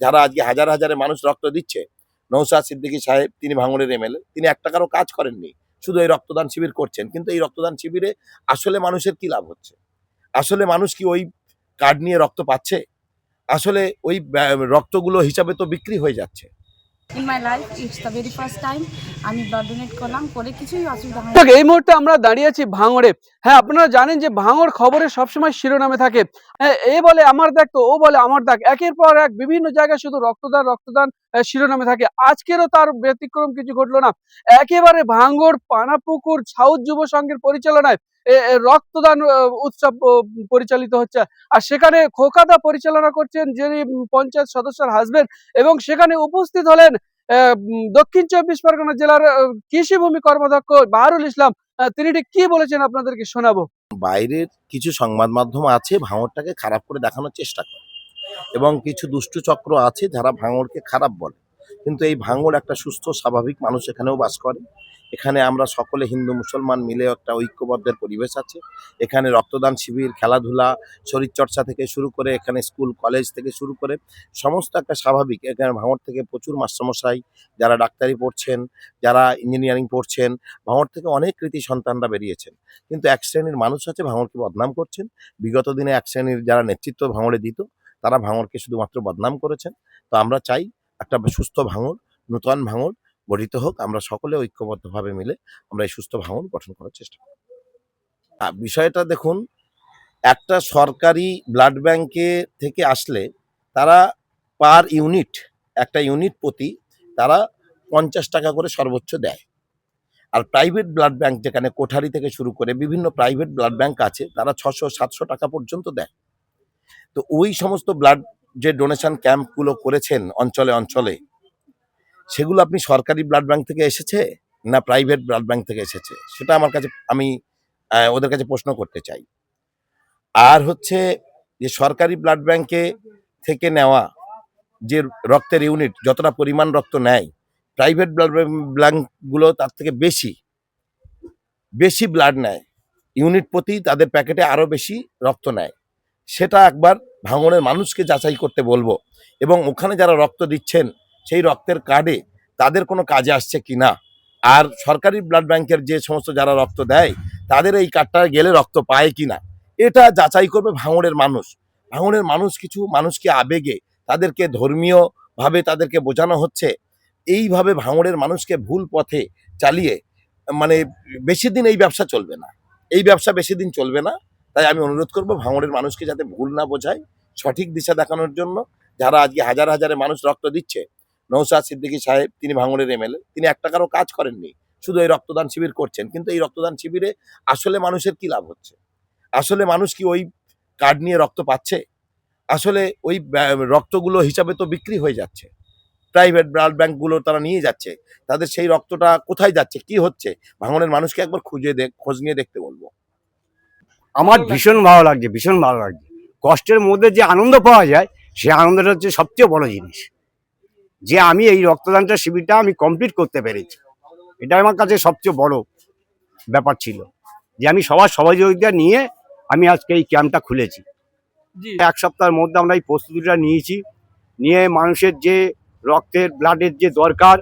যারা আজকে হাজার হাজারে মানুষ রক্ত দিচ্ছে। নওশাদ সিদ্দিকী সাহেব তিনি ভাঙড়ের এমএলএ, তিনি এক টাকারও কাজ করেননি, শুধু এই রক্তদান শিবির করছেন। কিন্তু এই রক্তদান শিবিরে আসলে মানুষের কি লাভ হচ্ছে? আসলে মানুষ কি ওই কার্ড নিয়ে রক্ত পাচ্ছে? আসলে ওই রক্তগুলো হিসাবে তো বিক্রি হয়ে যাচ্ছে। In my life it's the very first time আমি ব্লাড ডোনেট করলাম, করে কিছুই অসুবিধা হয় এই মুহূর্তে আমরা দাঁড়িয়ে আছি ভাঙড়ে। হ্যাঁ, আপনারা জানেন যে ভাঙড় খবরে সবসময় শিরোনামে থাকে। এ বলে আমার দাগ, তো ও বলে আমার দাগ, একের পর এক বিভিন্ন জায়গায় শুধু রক্তদান রক্তদান শিরোনামে থাকে। আজকেরও তার ব্যতিক্রম কিছু ঘটলো না। একেবারে ভাঙড় পানাপুকুর সাউথ যুব সংঘের পরিচালনায় রক্তদান উৎসব পরিচালিত হচ্ছে। আর সেখানে খোকাদা পরিচালনা করছেন, যিনি পঞ্চায়েত সদস্যের হাজবেন্ড, এবং সেখানে উপস্থিত হলেন দক্ষিণ চব্বিশ পরগনা জেলার কৃষিভূমি কর্মাধ্যক্ষ বাহারুল ইসলাম। তিনি ঠিক কি বলেছেন আপনাদেরকে শোনাবো। বাইরের কিছু সংবাদ মাধ্যম আছে ভাঙড়টাকে খারাপ করে দেখানোর চেষ্টা করে, এবং কিছু দুষ্টু চক্র আছে যারা ভাঙড়কে খারাপ বলে। কিন্তু এই ভাঙড় একটা সুস্থ স্বাভাবিক মানুষ এখানেও বাস করে। এখানে আমরা সকলে হিন্দু মুসলমান মিলে একটা ঐক্যবদ্ধের পরিবেশ আছে। এখানে রক্তদান শিবির, খেলাধুলা, শরীরচর্চা থেকে শুরু করে এখানে স্কুল কলেজ থেকে শুরু করে সমস্ত একটা স্বাভাবিক। এখানে ভাঙড় থেকে প্রচুর মাস্টারমশাই যারা ডাক্তারি পড়ছেন, যারা ইঞ্জিনিয়ারিং পড়ছেন, ভাঙড় থেকে অনেক কৃতি সন্তানরা বেরিয়েছেন। কিন্তু এক শ্রেণীর মানুষ আছে ভাঙড়কে বদনাম করছেন। বিগত দিনে এক শ্রেণীর যারা নেতৃত্ব ভাঙড়ে দিত, তারা ভাঙড়কে শুধুমাত্র বদনাম করেছেন। তো আমরা চাই একটা সুস্থ ভাঙড়, নূতন ভাঙড় গঠিত হোক। আমরা সকলে ঐক্যবদ্ধভাবে মিলে আমরা এই সুস্থ ভাঙড় গঠন করার চেষ্টা করি। বিষয়টা দেখুন, একটা সরকারি ব্লাড ব্যাংকে থেকে আসলে তারা পার ইউনিট, একটা ইউনিট প্রতি তারা 50 টাকা করে সর্বোচ্চ দেয়। আর প্রাইভেট ব্লাড ব্যাংক, যেখানে কোঠারি থেকে শুরু করে বিভিন্ন প্রাইভেট ব্লাড ব্যাংক আছে, তারা 600-700 টাকা পর্যন্ত দেয়। তো ওই সমস্ত ব্লাড যে ডোনেশন ক্যাম্পগুলো করেছেন অঞ্চলে অঞ্চলে, সেগুলো আপনি সরকারি ব্লাড ব্যাংক থেকে এসেছে না প্রাইভেট ব্লাড ব্যাংক থেকে এসেছে, সেটা আমার কাছে, আমি ওদের কাছে প্রশ্ন করতে চাই। আর হচ্ছে যে সরকারি ব্লাড ব্যাংকে থেকে নেওয়া যে রক্তের ইউনিট যতটা পরিমাণ রক্ত নেয়, প্রাইভেট ব্লাড ব্যাংকগুলো তার থেকে বেশি ব্লাড নেয়। ইউনিট প্রতি তাদের প্যাকেটে আরও বেশি রক্ত নেয়। সেটা একবার ভাঙড়ের মানুষকে যাচাই করতে বলবো, এবং ওখানে যারা রক্ত দিচ্ছেন সেই রক্তের কার্ডে তাদের কোনো কাজে আসছে কি না, আর সরকারি ব্লাড ব্যাংকের যে সমস্ত যারা রক্ত দেয় তাদের এই কার্ডটা গেলে রক্ত পায় কি না, এটা যাচাই করবে ভাঙড়ের মানুষ। ভাঙড়ের মানুষ কিছু মানুষকে আবেগে, তাদেরকে ধর্মীয়ভাবে তাদেরকে বোঝানো হচ্ছে। এইভাবে ভাঙড়ের মানুষকে ভুল পথে চালিয়ে মানে বেশি দিন এই ব্যবসা চলবে না, এই ব্যবসা বেশি দিন চলবে না। তাই আমি অনুরোধ করব ভাঙড়ের মানুষকে যাতে ভুল না বোঝায়, সঠিক দিশা দেখানোর জন্য। যারা আজকে হাজার হাজারে মানুষ রক্ত দিচ্ছে। নওশাদ সিদ্দিকী সাহেব তিনি ভাঙড়ের এমএলএ, তিনি এক টাকারও কাজ করেননি, শুধু এই রক্তদান শিবির করছেন। কিন্তু এই রক্তদান শিবিরে আসলে মানুষের কি লাভ হচ্ছে? আসলে মানুষ কি ওই কার্ড নিয়ে রক্ত পাচ্ছে? আসলে ওই রক্তগুলো হিসাবে তো বিক্রি হয়ে যাচ্ছে। প্রাইভেট ব্লাড ব্যাংকগুলো তারা নিয়ে যাচ্ছে, তাদের সেই রক্তটা কোথায় যাচ্ছে, কি হচ্ছে, ভাঙড়ের মানুষকে একবার খোঁজ নিয়ে দেখতে বলবো। আমার ভীষণ ভালো লাগছে, ভীষণ ভালো লাগছে। কষ্টের মধ্যে যে আনন্দ পাওয়া যায়, সে আনন্দটা হচ্ছে সবচেয়ে বড় জিনিস। যে আমি এই রক্তদানটা শিবিরটা আমি কমপ্লিট করতে পেরেছি, এটা আমার কাছে সবচেয়ে বড় ব্যাপার ছিল। যে আমি সবার সহযোগিতা নিয়ে আমি আজকে এই ক্যাম্পটা খুলেছি। এক সপ্তাহের মধ্যে আমরা এই প্রস্তুতিটা নিয়েছি, নিয়ে মানুষের যে রক্তের ব্লাডের যে দরকার,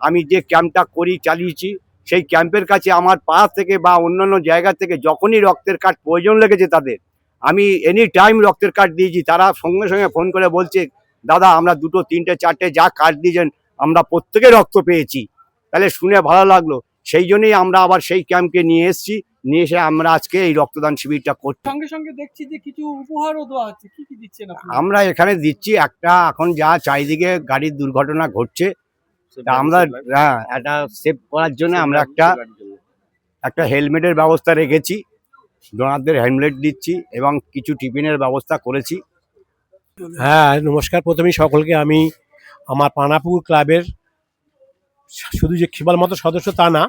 আমি যে ক্যাম্পটা চালিয়েছি, সেই ক্যাম্পের কাছে আমার পাড়া থেকে বা অন্যান্য জায়গা থেকে যখনই রক্তের কার্ড প্রয়োজন লেগেছে তাদের, আমি এনি টাইম রক্তের কার্ড দিয়েছি। তারা সঙ্গে সঙ্গে ফোন করে বলছে, দাদা আমরা 2, 3, 4 যা কার্ড দিয়েছেন আমরা প্রত্যেকে রক্ত পেয়েছি। তাহলে শুনে ভালো লাগলো। সেই জন্যই আমরা আবার সেই ক্যাম্পকে নিয়ে এসেছি, নিয়ে এসে আমরা আজকে এই রক্তদান শিবিরটা করছি। সঙ্গে সঙ্গে দেখছি যে কিছু উপহারও দেওয়া হচ্ছে, কি কি দিচ্ছেন আপনারা? আমরা এখানে দিচ্ছি একটা, এখন যা চারিদিকে গাড়ির দুর্ঘটনা ঘটছে, তা আমরা একটা সেভ করার জন্য আমরা একটা হেলমেটের ব্যবস্থা রেখেছি, ডোনারদের হেলমেট দিচ্ছি এবং কিছু টিফিনের ব্যবস্থা করেছি। হ্যাঁ, নমস্কার। প্রথমেই সকলকে আমি আমার পানাপুর ক্লাবের শুধু যে কেবলমাত্র সদস্য তা না,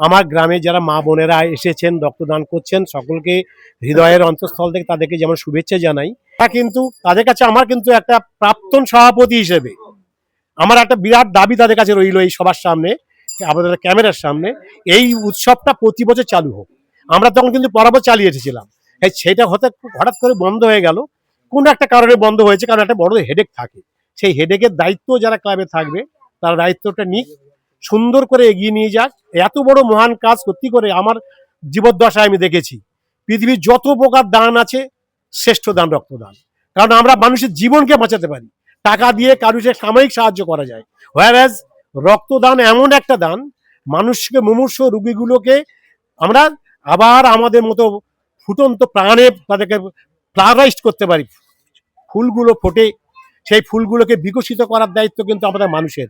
আমার গ্রামে যারা মা বোনেরা এসেছেন রক্তদান করছেন, সকলকে হৃদয়ের অন্তঃস্থল থেকে তাদেরকে যেমন শুভেচ্ছা জানাই, তা কিন্তু তাদের কাছে আমার কিন্তু একটা প্রাক্তন সভাপতি হিসেবে আমার একটা বিরাট দাবি তাদের কাছে রইল এই সবার সামনে, আমাদের ক্যামেরার সামনে, এই উৎসবটা প্রতি বছর চালু হোক। আমরা তখন কিন্তু বরাবর চালিয়ে এসেছিলাম, সেটা হঠাৎ করে বন্ধ হয়ে গেল। কোন একটা কারণে বন্ধ হয়েছে, কারণ একটা বড় হেডেক থাকে। সেই হেডেকের দায়িত্ব যারা ক্লাবে থাকবে তারা দায়িত্বটা নিক, সুন্দর করে এগিয়ে নিয়ে যাক। এত বড় মহান কাজ সত্যি করে আমার জীবদ্দশায় আমি দেখেছি পৃথিবীর যত প্রকার দান আছে শ্রেষ্ঠ দান রক্তদান। কারণ আমরা মানুষের জীবনকে বাঁচাতে পারি, টাকা দিয়ে কারুর সাময়িক সাহায্য করা যায়, হোয়ারএজ রক্তদান এমন একটা দান মানুষকে মুমূর্ষ রোগীগুলোকে আমরা আবার আমাদের মতো ফুটন্ত প্রাণে তাদেরকে প্লারাইজড করতে পারি। ফুলগুলো ফোটে, সেই ফুলগুলোকে বিকশিত করার দায়িত্ব কিন্তু আমাদের মানুষের।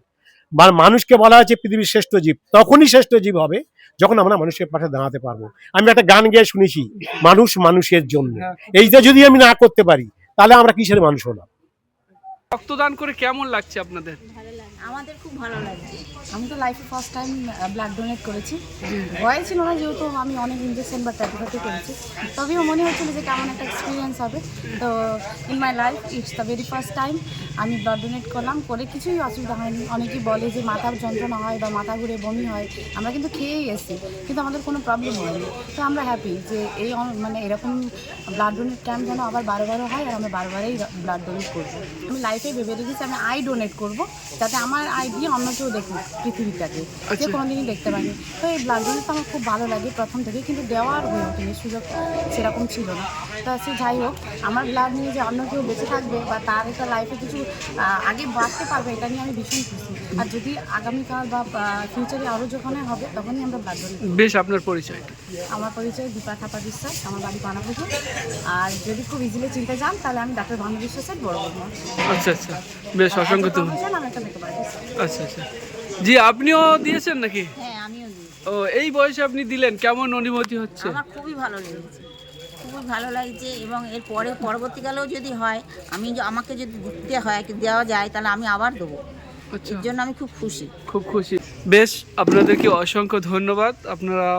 মানুষকে বলা হয়েছে পৃথিবীর শ্রেষ্ঠ জীব, তখনই শ্রেষ্ঠ জীব হবে যখন আমরা মানুষের পাশে দাঁড়াতে পারবো। আমি একটা গান গেয়ে শুনেছি, মানুষ মানুষের জন্য। এইটা যদি আমি না করতে পারি তাহলে আমরা কিসের মানুষ হলাম। রক্তদান করে কেমন লাগছে আপনাদের? আমাদের খুব ভালো লাগছে। আমি তো লাইফে ফার্স্ট টাইম ব্লাড ডোনেট করেছি। ভয় ছিল না, যেহেতু আমি অনেক ইঞ্জেকশন বা ট্যাবলেট করেছি, তবেও মনে হচ্ছিল যে কেমন একটা এক্সপিরিয়েন্স হবে। তো in my life it's the very first time আমি ব্লাড ডোনেট করলাম, করে কিছুই অসুবিধা হয়নি। অনেকেই বলে যে মাথার যন্ত্রণা হয় বা মাথা ঘুরে বমি হয়, আমরা কিন্তু খেয়েই এসেছি, কিন্তু আমাদের কোনো প্রবলেম হয়নি। তো আমরা হ্যাপি যে এই মানে এরকম ব্লাড ডোনেট ক্যাম্প যেন আবার বারবারও হয়, আর আমরা বারবারই ব্লাড ডোনেট করবো। আমি লাইফে ভেবে রেখেছি আমি আই ডোনেট করবো, যাতে আমার আই দিয়ে অন্য কেউ দেখুক পৃথিবীটাকে, যে কোনোদিনই দেখতে পাইনি। তো এই ব্লাড ডোনেট আমার খুব ভালো লাগে প্রথম থেকে, কিন্তু দেওয়ার হয়ে ওঠেনি, সুযোগ সেরকম ছিল না। তা সে যাই হোক, আমার ব্লাড নিয়ে যে অন্য কেউ বেঁচে থাকবে বা তার একটা লাইফে কিছু আগে বাড়তে পারবে, এটা নিয়ে আমি ভীষণ খুশি। আর যদি আগামীকাল বা ফিউচারে আরও যখন হবে তখনই আমরা ব্লাড ডোনেট করব। বেশ, আপনার পরিচয়? আমার পরিচয় দীপা থাপা বিশ্বাস, আমার বাড়ি পানাপুকুর। আর যদি খুব ইজিলি চিনতে যান তাহলে আমি ডাক্তার ভানু বিশ্বাসের বড় বৌমা। আচ্ছা আচ্ছা, বেশ, অসংখ্য ধন্যবাদ। আমি একটা মেকআপ আর্টিস্ট। আচ্ছা আচ্ছা, জি আপনিও দিয়েছেন নাকি? হ্যাঁ, আমিও দিই। ও, এই বয়সে আপনি দিলেন, কেমন অনুভূতি হচ্ছে? আমার খুবই ভালো লেগেছে, খুবই ভালো লাগছে। এবং এর পরবর্তীকালেও যদি হয়, আমাকে যদি দিতে হয়, দেওয়া যায়, তাহলে আমি আবার দেবো। আচ্ছা, এর জন্য আমি খুব খুশি। খুব খুশি। বেশ, আপনাদেরকে অসংখ্য ধন্যবাদ। আপনারা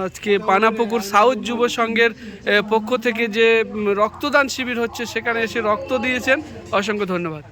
আজকে পানাপুকুর সাউথ যুব সংঘের পক্ষ থেকে যে রক্তদান শিবির হচ্ছে সেখানে এসে রক্ত দিয়েছেন, অসংখ্য ধন্যবাদ।